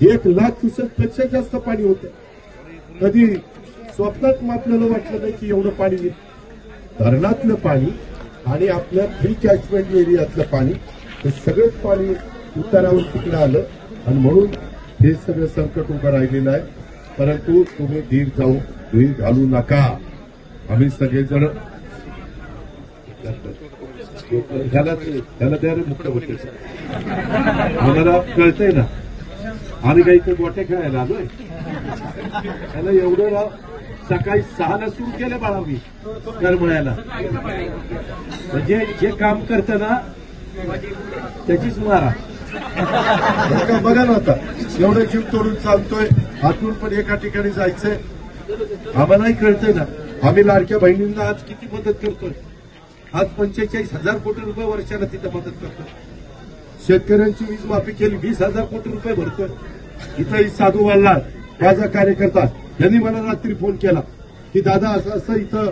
1,00,000 cusec पेक्षा जास्त पाणी होतं. कधी स्वप्नात आपल्याला वाटलं नाही की एवढं पाणी येईल. धरणातलं पाणी आणि आपल्या फ्री कॅचमेंट एरियातलं पाणी हे सगळंच पाणी उतारावर तिकडे आलं आणि म्हणून हे सगळं संकट उभं राहिलेलं आहे. परंतु तुम्ही धीर घालू नका. आम्ही सगळेजण त्याला द्यायला मुक्त होते. आम्हाला कळतंय ना, आम्ही काही इथे गोट्या खेळायला आलोय. त्याला एवढं सकाळी 6ला सुरू केलं बाळा मी करमळ्याला. म्हणजे जे काम करतं ना त्याचीच मारा. बघा ना आता एवढं जीव तोडून चालतोय. आतून पण एका ठिकाणी जायचंय. आम्हालाही कळतंय ना, आम्ही लाडक्या बहिणींना आज किती मदत करतोय. आज 45,000 कोटी रुपये वर्षाला तिथं मदत करतोय. शेतकऱ्यांची वीज माफी केली, 20,000 कोटी रुपये भरतोय. इथं साधू वाल्लार माझा कार्यकर्ता यांनी मला रात्री फोन केला की दादा असं इथं